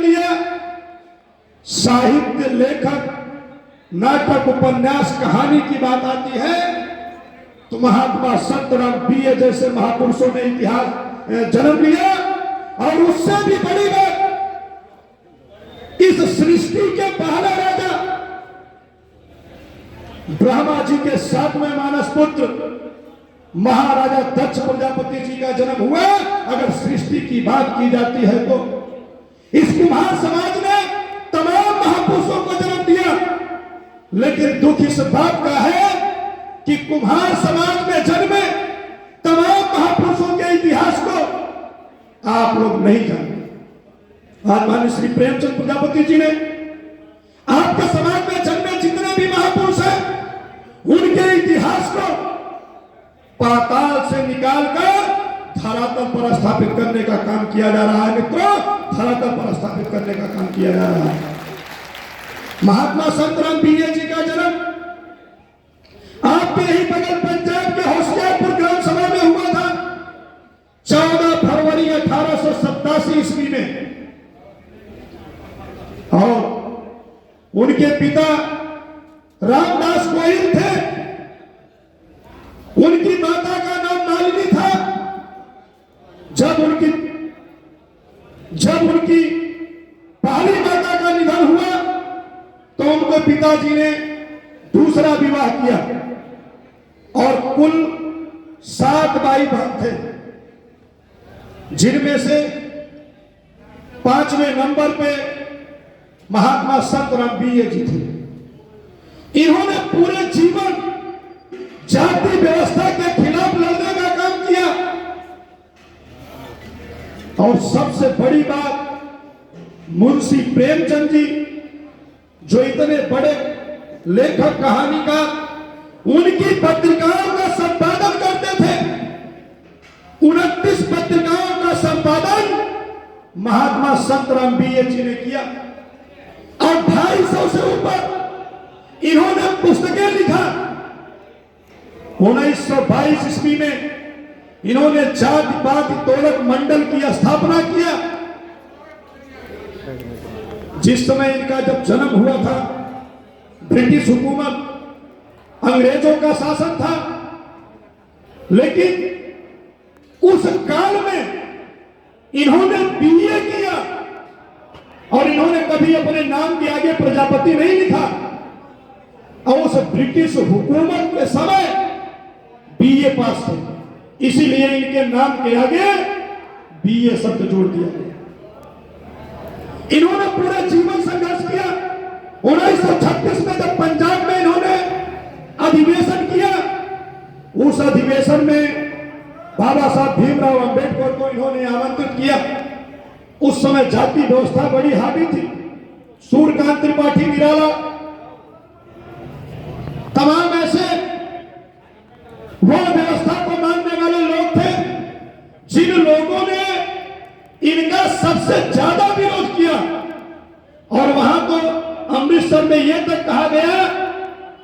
लिया। साहित्य, लेखक, नाटक, उपन्यास, कहानी की बात आती है तो महात्मा संतराम बीए जैसे महापुरुषों ने इतिहास जन्म लिया। और उससे भी बड़ी बात, इस सृष्टि के पहला राजा ब्रह्मा जी के 7वें मानस पुत्र महाराजा दक्ष प्रजापति जी का जन्म हुआ। अगर सृष्टि की बात की जाती है तो इस कुम्हार समाज ने तमाम महापुरुषों को जन्म दिया। लेकिन दुख इस बात का है कि कुम्हार समाज में जन्मे तमाम महापुरुषों के इतिहास को आप लोग नहीं जानते। आज माननीय श्री प्रेमचंद प्रजापति जी ने आपके समाज में जन्मे जितने भी महापुरुष हैं उनके इतिहास को पाताल से निकालकर धरातल पर स्थापित करने का काम किया जा रहा है। मित्रों, धरातल पर स्थापित करने का काम किया जा रहा है। महात्मा संतराम बीए जी का जन्म आपके ही बगल पंजाब के होशियारपुर ग्राम सभा में हुआ था 14 फरवरी 1887 ईस्वी में। और उनके पिता रामदास गोहिल थे, उनकी माता का नाम मालिनी था। जब उनकी पहली माता का निधन हुआ तो उनके पिताजी ने दूसरा विवाह किया और कुल 7 भाई बहन थे, जिनमें से 5वें नंबर पे महात्मा संतराम बीए जी थे। इन्होंने पूरे जीवन जाति व्यवस्था के खिलाफ लड़ने का काम किया। और सबसे बड़ी बात, मुंशी प्रेमचंद जी जो इतने बड़े लेखक, कहानीकार, उनकी पत्रिकाओं का संपादन करते थे। 29 पत्रिकाओं का संपादन महात्मा संतराम बीए जी ने किया और 250 से ऊपर इन्होंने पुस्तकें लिखा। 1922 ईस्वी में इन्होंने जाति पाति तोड़क मंडल की स्थापना किया। जिस समय इनका जब जन्म हुआ था ब्रिटिश हुकूमत, अंग्रेजों का शासन था, लेकिन उस काल में इन्होंने बीए किया और इन्होंने कभी अपने नाम के आगे प्रजापति नहीं लिखा। और उस ब्रिटिश हुकूमत के समय बीए पास थे, इसीलिए इनके नाम के आगे बीए शब्द जोड़ दिया गया। इन्होंने पूरा जीवन संघर्ष किया। 1936 में जब पंजाब में इन्होंने अधिवेशन किया, उस अधिवेशन में बाबा साहब भीमराव अंबेडकर को इन्होंने आमंत्रित किया। उस समय जाति व्यवस्था बड़ी हावी थी। सूर्यकांत त्रिपाठी निराला, तमाम ऐसे वर्ण व्यवस्था को मानने वाले लोग थे जिन लोगों ने इनका सबसे ज्यादा विरोध किया। और वहां तो अमृतसर में यह तक कहा गया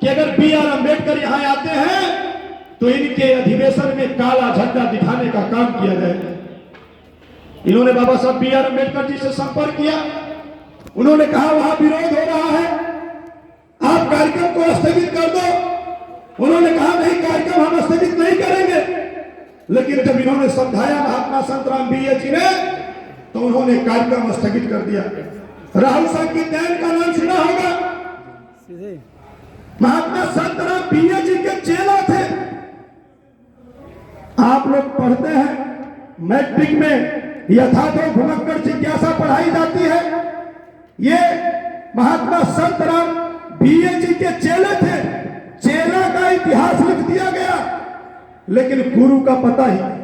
कि अगर B.R. अम्बेडकर यहां आते हैं तो इनके अधिवेशन में काला झंडा दिखाने का काम किया जाएगा। इन्होंने बाबा साहब B.R. अम्बेडकर जी से संपर्क किया। उन्होंने कहा वहां विरोध हो रहा है, आप कार्यक्रम को स्थगित कर दो। उन्होंने कहा नहीं, कार्यक्रम हम स्थगित नहीं करेंगे। लेकिन जब इन्होंने समझाया महात्मा संतराम बीए जी ने, तो उन्होंने कार्यक्रम स्थगित कर दिया। राहुल सांकृत्यायन का नाम सुना होगा, महात्मा संतराम बीए जी के चेला थे। आप लोग पढ़ते हैं मैट्रिक में यथार्थ भुलक्कड़ जिज्ञासा पढ़ाई जाती है। ये महात्मा संतराम बीए जी के चेले थे। चेला का इतिहास लिख दिया गया, लेकिन गुरु का पता नहीं।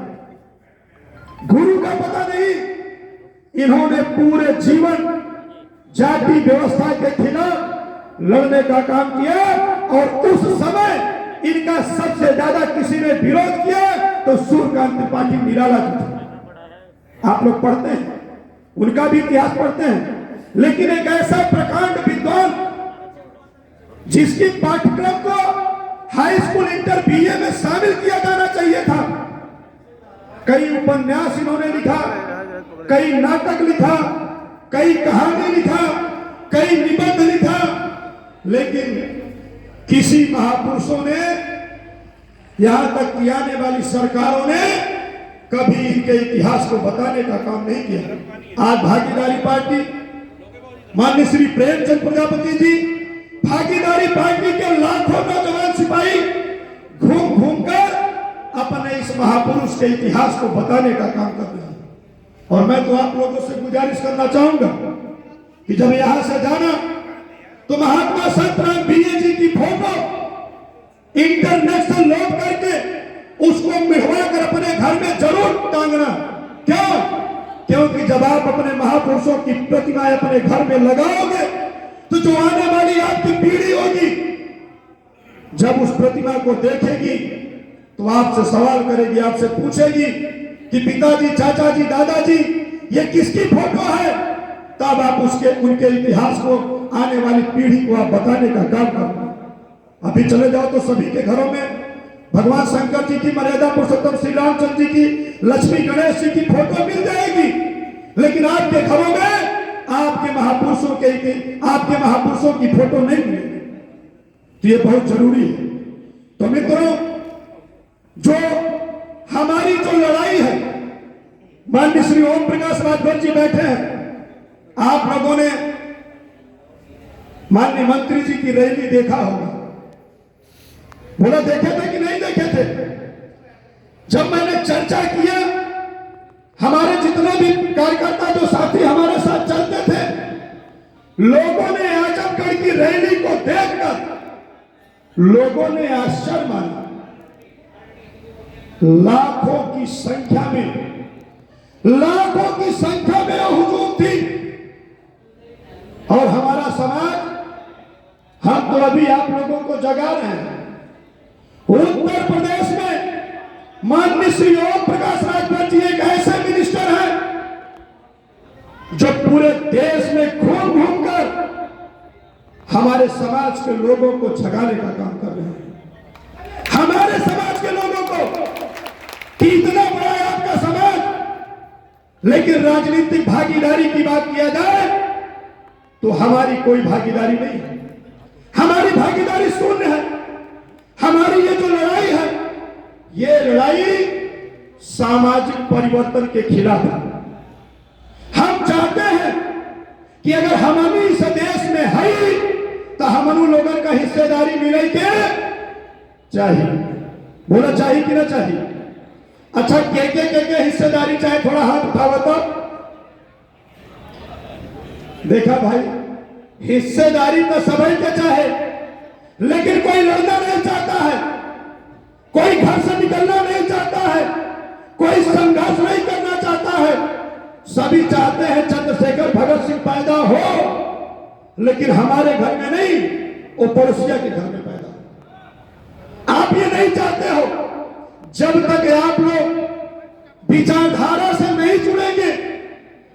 इन्होंने पूरे जीवन जाति व्यवस्था के खिलाफ लड़ने का काम किया। और उस समय इनका सबसे ज्यादा किसी ने विरोध किया तो सूर्यकांत त्रिपाठी निराला जी थे। आप लोग पढ़ते हैं, उनका भी इतिहास पढ़ते हैं। लेकिन एक ऐसा प्रकांड विद्वान जिसकी पाठ्यक्रम को हाई स्कूल, इंटर, बीए में शामिल किया जाना चाहिए था। कई उपन्यास इन्होंने लिखा, कई नाटक लिखा, कई कहानी लिखा, कई निबंध लिखा, लेकिन किसी महापुरुषों ने, यहां तक कि आने वाली सरकारों ने कभी इनके इतिहास को बताने का काम नहीं किया। आज भागीदारी पार्टी, माननीय श्री प्रेमचंद प्रजापति जी, भागीदारी पार्टी के लाखों नौजवान सिपाही घूम घूम कर अपने इस महापुरुष के इतिहास को बताने का काम कर रहे हैं। और मैं तो आप लोगों से गुजारिश करना चाहूंगा कि जब यहां से जाना तो महात्मा संत राम बीए जी की फोटो इंटरनेशनल लोड करके उसको मिढ़वा कर अपने घर में जरूर टांगना। क्यों? क्योंकि जब आप अपने महापुरुषों की प्रतिमा अपने घर में लगाओगे तो जो आने वाली आपकी पीढ़ी होगी, जब उस प्रतिमा को देखेगी तो आपसे सवाल करेगी, आपसे पूछेगी कि पिताजी, चाचा जी, दादाजी, ये किसकी फोटो है? तब आप उनके इतिहास को आने वाली पीढ़ी को आप बताने का काम करो। अभी चले जाओ तो सभी के घरों में भगवान शंकर जी की, मर्यादा पुरुषोत्तम श्री रामचंद्र जी की, लक्ष्मी गणेश जी की फोटो मिल जाएगी, लेकिन आपके घरों में आपके महापुरुषों की फोटो नहीं मिलेगी। तो ये बहुत जरूरी है। तो मित्रों, जो हमारी जो लड़ाई है, माननीय श्री ओम प्रकाश राजभर जी बैठे हैं, आप लोगों ने माननीय मंत्री जी की रैली देखा होगा। बोला देखे थे कि नहीं देखे थे? जब मैंने चर्चा किया, हमारे जितने भी कार्यकर्ता, जो साथी हमारे साथ चलते थे, लोगों ने आजमगढ़ की रैली को देखकर लोगों ने आश्चर्य माना। लाखों की संख्या में हुजूम थी। और हमारा समाज, हम तो अभी आप लोगों को जगा रहे हैं। उत्तर प्रदेश में माननीय श्री ओम प्रकाश राजभर जी एक ऐसे मिनिस्टर हैं जो पूरे देश में घूम कर हमारे समाज के लोगों को जगाने का काम कर रहे हैं। हमारे समाज के लोगों को, कि इतना बड़ा है आपका समाज, लेकिन राजनीतिक भागीदारी की बात किया जाए तो हमारी कोई भागीदारी नहीं है। हमारी भागीदारी शून्य है। हमारी ये जो लड़ाई है, ये लड़ाई सामाजिक परिवर्तन के खिलाफ है। हम चाहते हैं कि अगर हम इस देश में है तो हम लोगों का हिस्सेदारी मिले के चाहिए। बोला चाहिए कि ना चाहिए? अच्छा, के हिस्सेदारी चाहे? थोड़ा हाथ उठाओ तो। देखा भाई, हिस्सेदारी तो सभी के चाहे, लेकिन कोई लड़ना नहीं चाहता है, कोई घर से निकलना नहीं चाहता है, कोई संघर्ष नहीं करना चाहता है। सभी चाहते हैं चंद्रशेखर भगत सिंह पैदा हो, लेकिन हमारे घर में नहीं, वो पड़ोसिया के घर में पैदा हो। आप ये नहीं चाहते हो। जब तक आप लोग विचारधारा से नहीं जुड़ेंगे,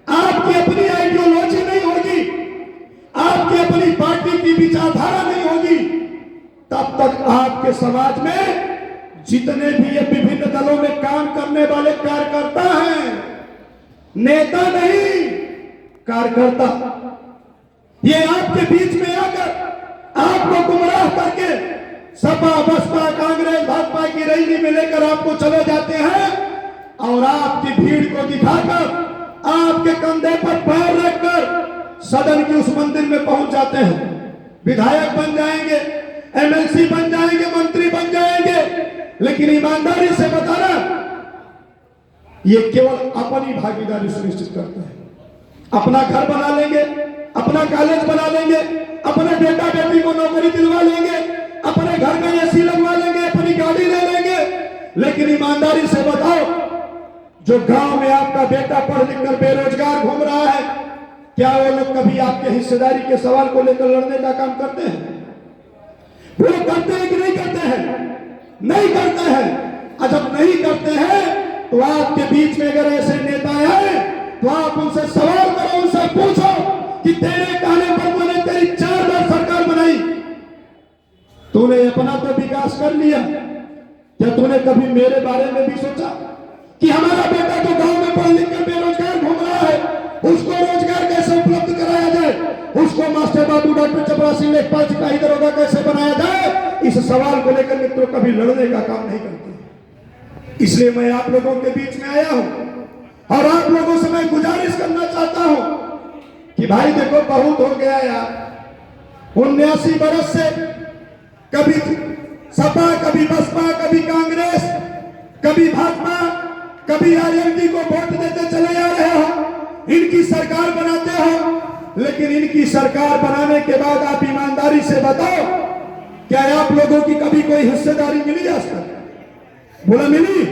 आपकी अपनी आइडियोलॉजी नहीं होगी, आपकी अपनी पार्टी की विचारधारा नहीं होगी, तब तक आपके समाज में जितने भी ये विभिन्न दलों में काम करने वाले कार्यकर्ता हैं, नेता नहीं, कार्यकर्ता, ये आपके बीच में आकर आपको गुमराह करके सपा, बसपा, कांग्रेस, भाजपा की रैली में लेकर आपको चले जाते हैं और आपकी भीड़ को दिखाकर आपके कंधे पर पैर रखकर सदन के उस मंदिर में पहुंच जाते हैं। विधायक बन जाएंगे, एमएलसी बन जाएंगे, मंत्री बन जाएंगे, लेकिन ईमानदारी से बताना, ये केवल अपनी भागीदारी सुनिश्चित करता है। अपना घर बना लेंगे, अपना कॉलेज बना लेंगे, अपने बेटा बेटी को नौकरी दिलवा लेंगे, अपने घर में एसी लगवा लेंगे, अपनी गाड़ी ले लेंगे, लेकिन ईमानदारी से बताओ, जो गांव में आपका बेटा पढ़ लिख कर बेरोजगार घूम रहा है, क्या वो लोग कभी आपके हिस्सेदारी के सवाल को लेकर लड़ने का काम करते हैं? वो लोग करते हैं कि नहीं करते हैं? नहीं करते हैं। और जब नहीं करते हैं तो आपके बीच में अगर ऐसे नेता हैं तो आप उनसे सवाल करो, उनसे पूछो कि तेरे कहने पर मैंने तेरी 4 बार सरकार बनाई, तूने अपना तो विकास कर लिया, क्या तूने कभी मेरे बारे में भी सोचा कि हमारा बेटा तो गांव में पढ़ लिख कर बेरोजगार घूम रहा है, उसको रोजगार कैसे उपलब्ध बाबू डॉक्टर चपरासी लेखपाल सिपाही दरोगा कैसे बनाया जाए, इस सवाल को लेकर मित्रों कभी लड़ने का काम नहीं करते। इसलिए मैं आप लोगों के बीच में आया हूं और आप लोगों से मैं गुजारिश करना चाहता हूं कि भाई देखो, बहुत हो गया यार। 79 बरस से कभी सपा, कभी बसपा, कभी कांग्रेस, कभी भाजपा, कभी आरएलडी को वोट देते चले आ रहे हो, इनकी सरकार बनाते हो। लेकिन इनकी सरकार बनाने के बाद आप ईमानदारी से बताओ, क्या आप लोगों की कभी कोई हिस्सेदारी मिली आज तक? बोला मिली?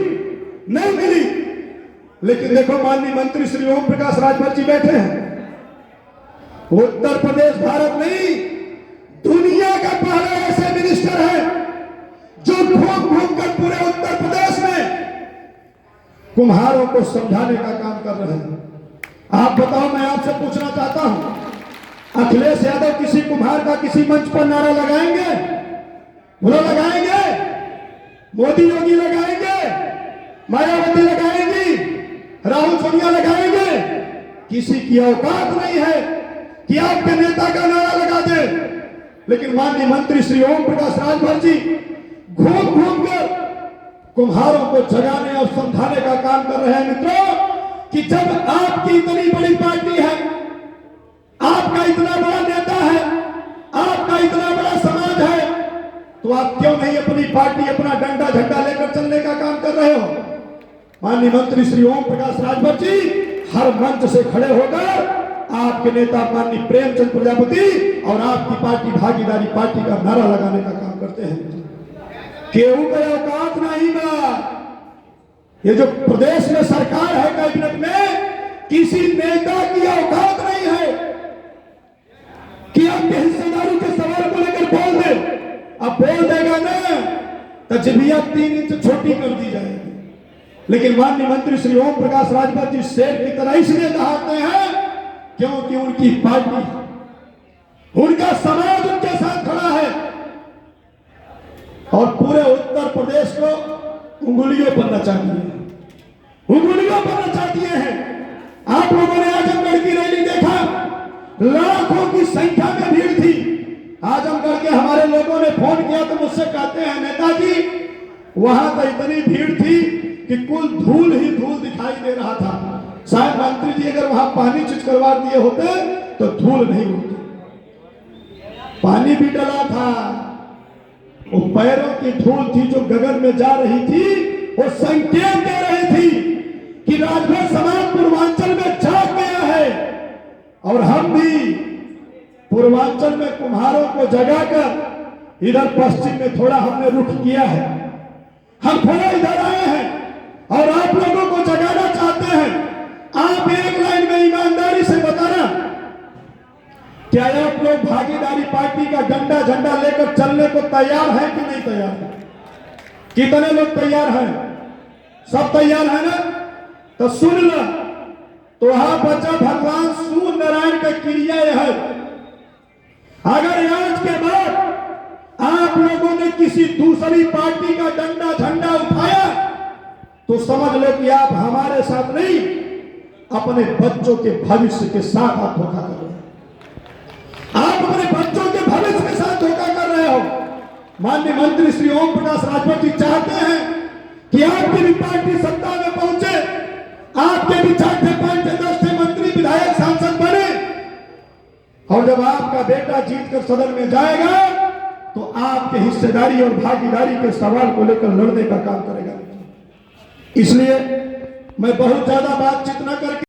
नहीं मिली। लेकिन देखो, माननीय मंत्री श्री ओम प्रकाश राजभर जी बैठे हैं। उत्तर प्रदेश भारत नहीं, दुनिया का पहला ऐसे मिनिस्टर है जो घूम घूम कर पूरे उत्तर प्रदेश में कुम्हारों को समझाने का काम कर रहे हैं। आप बताओ, मैं आपसे पूछना चाहता हूं, अखिलेश यादव किसी कुम्हार का किसी मंच पर नारा लगाएंगे? बोलो लगाएंगे? मोदी योगी लगाएंगे? मायावती लगाएंगी? राहुल सोनिया लगाएंगे? किसी की औकात नहीं है कि आपके नेता का नारा लगा दे। लेकिन माननीय मंत्री श्री ओम प्रकाश राजभर जी घूम घूम कर कुम्हारों को जगाने और समझाने का काम कर रहे हैं। मित्रों, कि जब आपकी इतनी बड़ी पार्टी है, आपका इतना बड़ा नेता है, आपका इतना बड़ा समाज है, तो आप क्यों नहीं अपनी पार्टी, अपना डंडा झंडा लेकर चलने का काम कर रहे हो? माननीय मंत्री श्री ओम प्रकाश राजभर जी हर मंच से खड़े होकर आपके नेता माननीय प्रेमचंद प्रजापति और आपकी पार्टी भागीदारी पार्टी का नारा लगाने का काम करते हैं। केहू का औकात नहीं बा। ये जो प्रदेश में सरकार है, कैबिनेट में किसी नेता की औकात नहीं है कि आपके हिस्सेदारी के सवाल को लेकर बोल दे। अब बोल देगा ना तो जिभिया 3 इंच छोटी कर दी जाएगी। लेकिन माननीय मंत्री श्री ओम प्रकाश राजभर जी शेर की तरह इसलिए दहाड़ते हैं क्योंकि उनकी पार्टी, उनका समाज उनके साथ खड़ा है और पूरे उत्तर प्रदेश को उंगलियों पर नचाती है, उंगलियों पर नचाती है। आप लोगों ने आजमगढ़ की रैली देखा, लाखों की संख्या में भीड़ थी। आजमगढ़ के हमारे लोगों ने फोन किया तो मुझसे कहते हैं, नेताजी वहां तो इतनी भीड़ थी कि कुल धूल ही धूल दिखाई दे रहा था। शायद मंत्री जी अगर वहां पानी छिड़कवा दिए होते तो धूल नहीं उड़ती। पानी भी डला था, वो पैरों की धूल थी जो गगन में जा रही थी, वो संकेत दे रही थी कि राजभर समाज पूर्वांचल में जाग गया है। और हम भी पूर्वांचल में कुम्हारों को जगाकर इधर पश्चिम में थोड़ा हमने रुख किया है, हम थोड़ा इधर आए हैं और आप लोगों को जगाना चाहते हैं। आप एक लाइन में ईमानदारी से बताना, क्या आप लोग भागीदारी पार्टी का डंडा झंडा लेकर चलने को तैयार हैं कि नहीं तैयार है? कितने लोग तैयार हैं? सब तैयार है ना? तो सुन लो, तो हाँ बच्चा, भगवान सूर्य नारायण का क्रिया है। अगर आज के बाद आप लोगों ने किसी दूसरी पार्टी का डंडा झंडा उठाया तो समझ लो कि आप हमारे साथ नहीं, अपने बच्चों के भविष्य के साथ आप धोखा कर रहे हो। आप अपने बच्चों के भविष्य के साथ धोखा कर रहे हो। माननीय मंत्री श्री ओम प्रकाश राजभर जी चाहते हैं कि आपकी भी पार्टी सत्ता में पहुंचे, आपके भी 4 थे 5 थे 10 थे मंत्री विधायक सांसद बने, और जब आपका बेटा जीतकर सदन में जाएगा तो आपके हिस्सेदारी और भागीदारी के सवाल को लेकर लड़ने का काम करेगा। इसलिए मैं बहुत ज्यादा बातचीत न करके